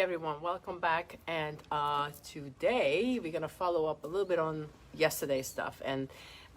everyone, welcome back. And today we're gonna follow up a little bit on yesterday's stuff. And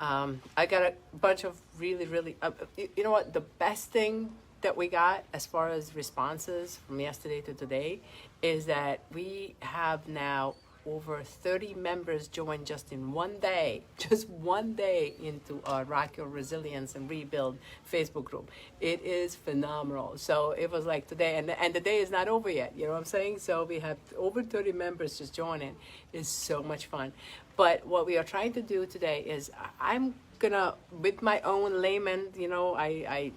I got a bunch of really, you know what? The best thing that we got as far as responses from yesterday to today is that we have now over 30 members joined just in one day, just one day into our Rock Your Resilience and Rebuild Facebook group. It is phenomenal. So it was like today, and the day is not over yet, you know what I'm saying? So we have over 30 members just joining. It's so much fun. But what we are trying to do today is I'm gonna, with my own layman, you know, I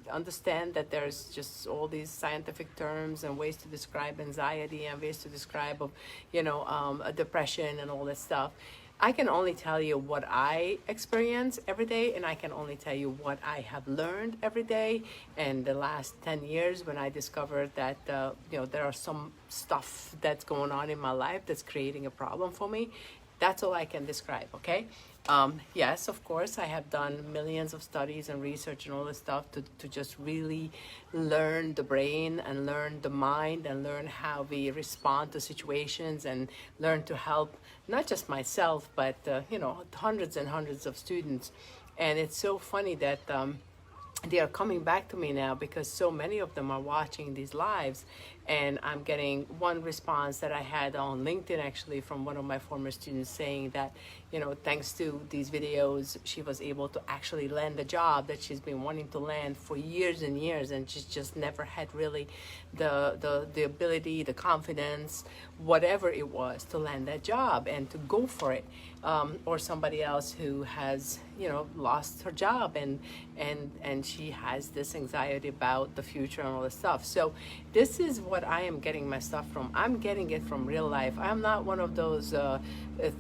understand that there's just all these scientific terms and ways to describe anxiety and ways to describe a depression and all that stuff. I can only tell you what I experience every day, and I can only tell you what I have learned every day. And the last 10 years when I discovered that there are some stuff that's going on in my life that's creating a problem for me, that's all I can describe, okay? Yes, of course, I have done millions of studies and research and all this stuff to just really learn the brain and learn the mind and learn how we respond to situations and learn to help not just myself, but, hundreds and hundreds of students. And it's so funny that they are coming back to me now because so many of them are watching these lives. And I'm getting one response that I had on LinkedIn actually from one of my former students saying that, thanks to these videos, she was able to actually land a job that she's been wanting to land for years and years, and she's just never had really the ability, the confidence, whatever it was, to land that job and to go for it. Or somebody else who has, lost her job and she has this anxiety about the future and all this stuff. So this is what I am getting my stuff from. I'm getting it from real life. I'm not one of those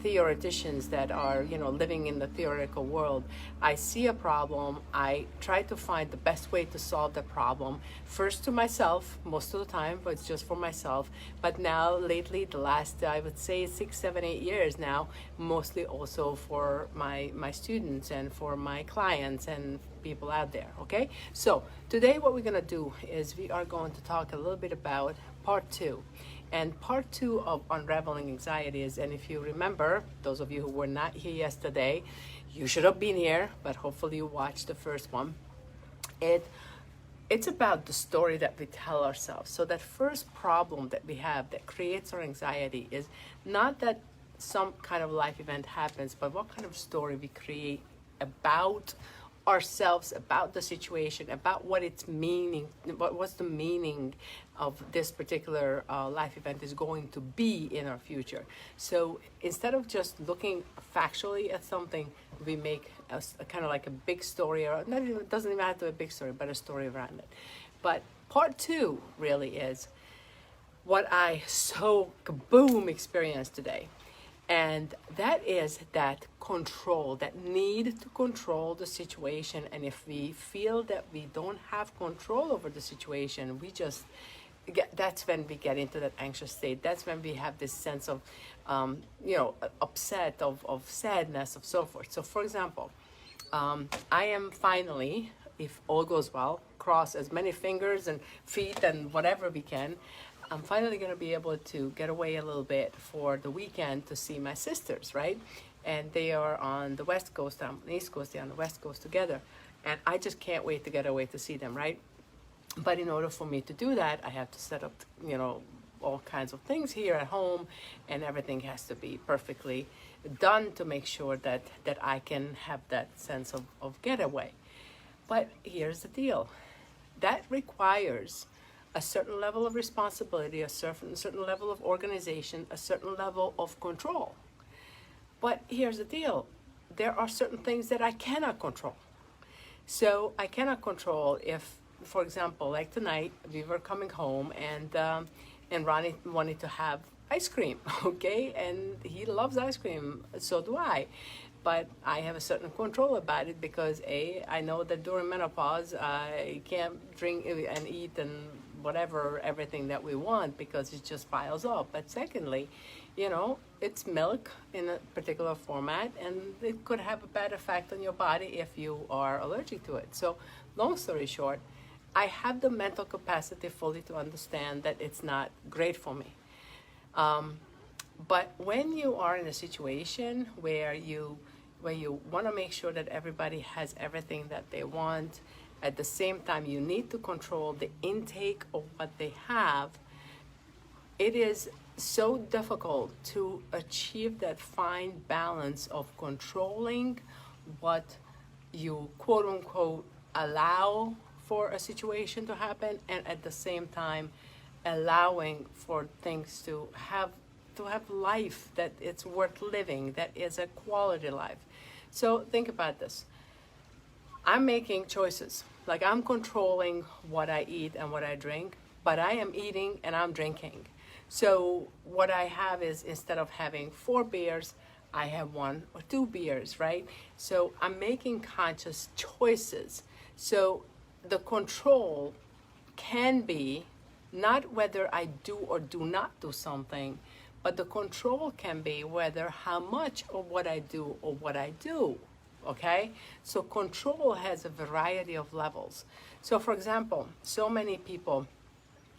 theoreticians that are, living in the theoretical world. I see a problem. I try to find the best way to solve the problem. First to myself, most of the time, but it's just for myself. But now, lately, the last, I would say 6, 7, 8 years now, mostly also for my students and for my clients and people out there, okay? So today what we're gonna do is we are going to talk a little bit about part 2. And part 2 of Unraveling Anxiety is, and if you remember, those of you who were not here yesterday, you should have been here, but hopefully you watched the first one. It's about the story that we tell ourselves. So that first problem that we have that creates our anxiety is not that some kind of life event happens, but what kind of story we create about ourselves, about the situation, about what it's meaning, what's the meaning of this particular life event is going to be in our future. So instead of just looking factually at something, we make a kind of like a big story, or not even, it doesn't even have to be a big story, but a story around it. But part 2 really is what I so kaboom experienced today. And that is that control, that need to control the situation. And if we feel that we don't have control over the situation, that's when we get into that anxious state. That's when we have this sense of, upset, of sadness, of so forth. So for example, I am finally, if all goes well, cross as many fingers and feet and whatever we can, I'm finally going to be able to get away a little bit for the weekend to see my sisters, right? And they are on the West Coast, I'm on the East Coast, they're on the West Coast together. And I just can't wait to get away to see them, right? But in order for me to do that, I have to set up, all kinds of things here at home, and everything has to be perfectly done to make sure that I can have that sense of getaway. But here's the deal. That requires a certain level of responsibility, a certain level of organization, a certain level of control. But here's the deal. There are certain things that I cannot control. So I cannot control if, for example, like tonight, we were coming home and Ronnie wanted to have ice cream, okay? And he loves ice cream, so do I. But I have a certain control about it because I know that during menopause, I can't drink and eat and whatever, everything that we want, because it just piles up. But secondly, it's milk in a particular format, and it could have a bad effect on your body if you are allergic to it. So long story short, I have the mental capacity fully to understand that it's not great for me. But when you are in a situation where you want to make sure that everybody has everything that they want, at the same time you need to control the intake of what they have, it is so difficult to achieve that fine balance of controlling what you quote unquote allow for a situation to happen, and at the same time allowing for things to have life that it's worth living, that is a quality life. So think about this. I'm making choices. Like, I'm controlling what I eat and what I drink, but I am eating and I'm drinking. So what I have is, instead of having 4 beers, I have 1 or 2 beers, right? So I'm making conscious choices. So the control can be not whether I do or do not do something, but the control can be whether how much of what I do or what I do, okay? So control has a variety of levels. So for example, so many people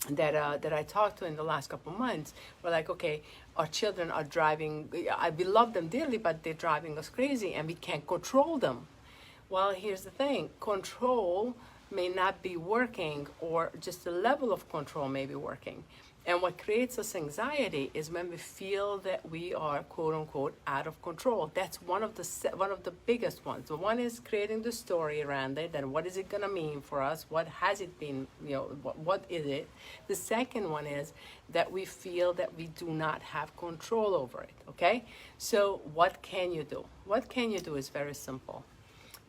that I talked to in the last couple months were like, okay, our children are driving, we love them dearly, but they're driving us crazy and we can't control them. Well, here's the thing, control may not be working, or just the level of control may be working. And what creates us anxiety is when we feel that we are quote unquote out of control. That's one of the biggest ones. The one is creating the story around it, and what is it gonna mean for us? What has it been, what is it? The second one is that we feel that we do not have control over it, okay? So what can you do? What can you do is very simple.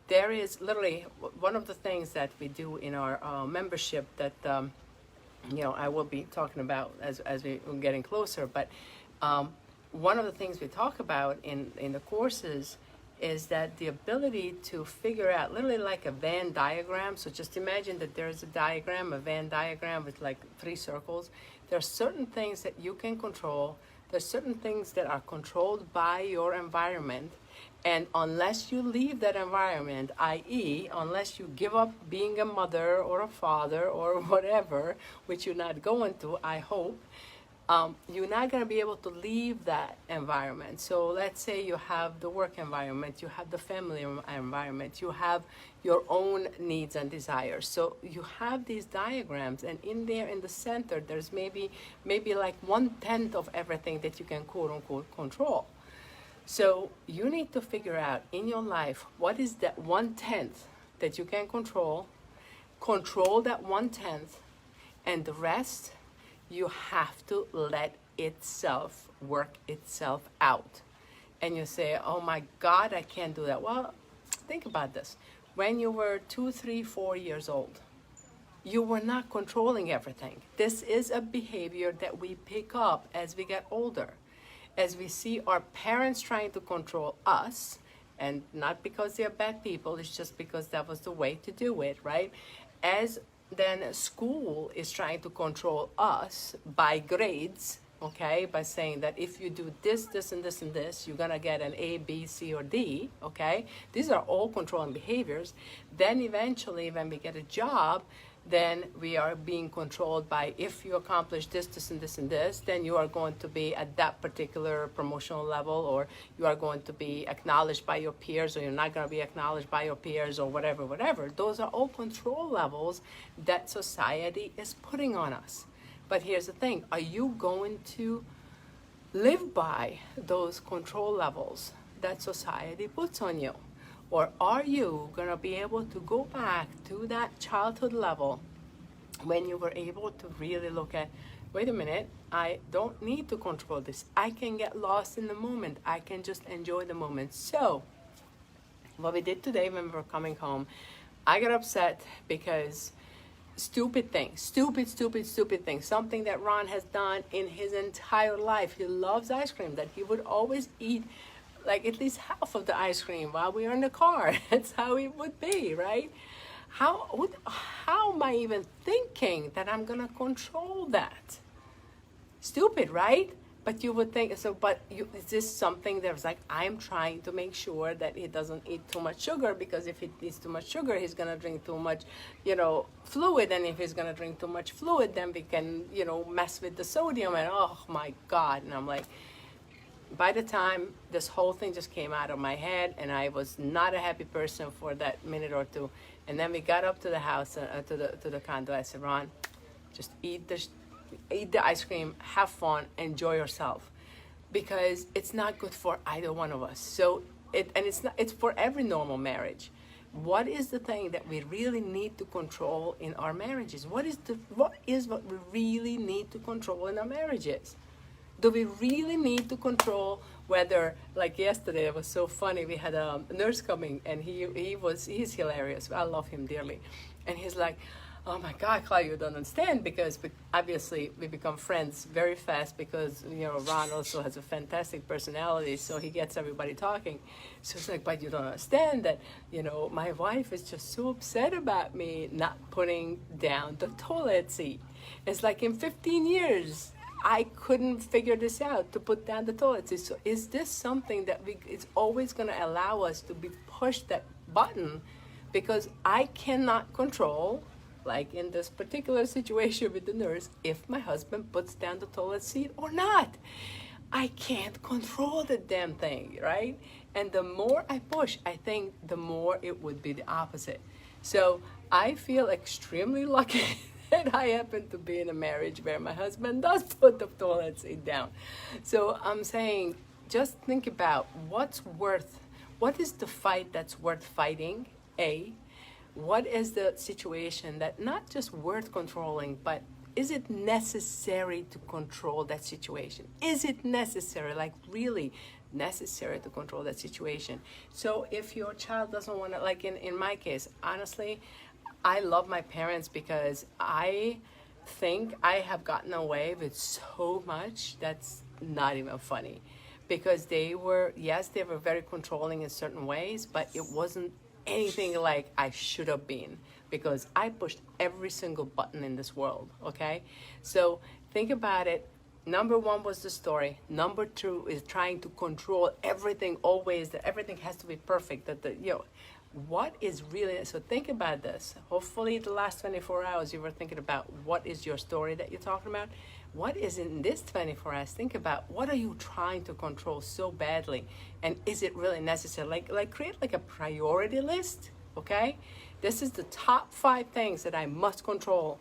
There is literally one of the things that we do in our membership that I will be talking about as we're getting closer. But one of the things we talk about in the courses is that the ability to figure out, literally like a Venn diagram. So just imagine that there's a Venn diagram with like 3 circles. There are certain things that you can control. There's certain things that are controlled by your environment. And unless you leave that environment, i.e., unless you give up being a mother or a father or whatever, which you're not going to, I hope, you're not going to be able to leave that environment. So let's say you have the work environment, you have the family environment, you have your own needs and desires. So you have these diagrams, and in there in the center, there's maybe like 1/10 of everything that you can quote unquote control. So you need to figure out in your life, what is that 1/10 that you can control that 1/10, and the rest, you have to let itself work itself out. And you say, oh my God, I can't do that. Well, think about this. When you were 2, 3, 4 years old, you were not controlling everything. This is a behavior that we pick up as we get older. As we see our parents trying to control us, and not because they're bad people, it's just because that was the way to do it, right? As then school is trying to control us by grades, okay? By saying that if you do this, this, and this, and this, you're gonna get an A, B, C, or D, okay? These are all controlling behaviors. Then eventually, when we get a job, then we are being controlled by, if you accomplish this, this, and this, and this, then you are going to be at that particular promotional level, or you are going to be acknowledged by your peers, or you're not going to be acknowledged by your peers, or whatever. Those are all control levels that society is putting on us. But here's the thing, are you going to live by those control levels that society puts on you? Or are you going to be able to go back to that childhood level when you were able to really look at, wait a minute, I don't need to control this. I can get lost in the moment. I can just enjoy the moment. So what we did today when we were coming home, I got upset because stupid thing, stupid thing, something that Ron has done in his entire life. He loves ice cream, that he would always eat like at least half of the ice cream while we are in the car. That's how it would be, right? How am I even thinking that I'm gonna control that? Stupid, right? But you would think so. But is this something that was like, I'm trying to make sure that he doesn't eat too much sugar, because if he eats too much sugar, he's gonna drink too much, fluid. And if he's gonna drink too much fluid, then we can, mess with the sodium. And oh my God! And I'm like, by the time this whole thing just came out of my head, and I was not a happy person for that minute or two. And then we got up to the house, to the condo. I said, Ron, just eat the ice cream, have fun, enjoy yourself, because it's not good for either one of us. So it's for every normal marriage. What is the thing that we really need to control in our marriages? What is what we really need to control in our marriages? Do we really need to control whether, like yesterday, it was so funny. We had a nurse coming, and he's hilarious. I love him dearly. And he's like, oh my God, Claudia, you don't understand, because obviously we become friends very fast, because, Ron also has a fantastic personality, so he gets everybody talking. So it's like, but you don't understand that, my wife is just so upset about me not putting down the toilet seat. It's like in 15 years, I couldn't figure this out, to put down the toilet seat. So is this something that it's always going to allow us to be pushed that button? Because I cannot control, like in this particular situation with the nurse, if my husband puts down the toilet seat or not. I can't control the damn thing, right? And the more I push, I think the more it would be the opposite. So I feel extremely lucky that I happen to be in a marriage where my husband does put the toilet seat down. So I'm saying, just think about what is the fight that's worth fighting, A. What is the situation that not just worth controlling, but is it necessary to control that situation? Is it necessary, like really necessary to control that situation? So if your child doesn't want to, like in my case, honestly, I love my parents, because I think I have gotten away with so much that's not even funny. Because they were very controlling in certain ways, but it wasn't anything like I should have been, because I pushed every single button in this world, okay? So think about it. Number one was the story. Number two is trying to control everything always, that everything has to be perfect, what is really, so think about this. Hopefully the last 24 hours you were thinking about what is your story that you're talking about. What is in this 24 hours? Think about, what are you trying to control so badly? And is it really necessary? Like create like a priority list, okay? This is the top 5 things that I must control.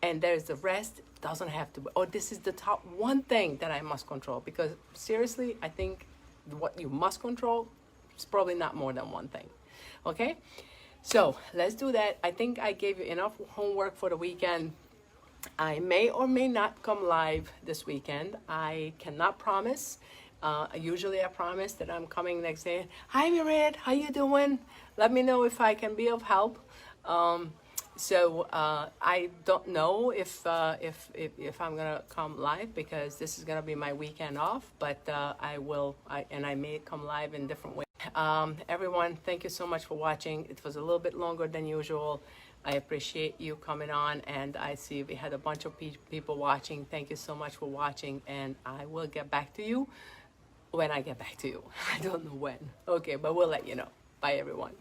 And there's the rest doesn't have to be. Or this is the top 1 thing that I must control. Because seriously, I think what you must control, it's probably not more than 1 thing. Okay? So let's do that. I think I gave you enough homework for the weekend. I may or may not come live this weekend. I cannot promise. Usually I promise that I'm coming next day. Hi, Miret. How you doing? Let me know if I can be of help. So I don't know if I'm gonna come live, because this is gonna be my weekend off. But I will. I may come live in different ways. Everyone, thank you so much for watching. It was a little bit longer than usual. I appreciate you coming on, and I see we had a bunch of people watching. Thank you so much for watching, and I will get back to you when I get back to you. I don't know when. Okay, but we'll let you know. Bye, everyone.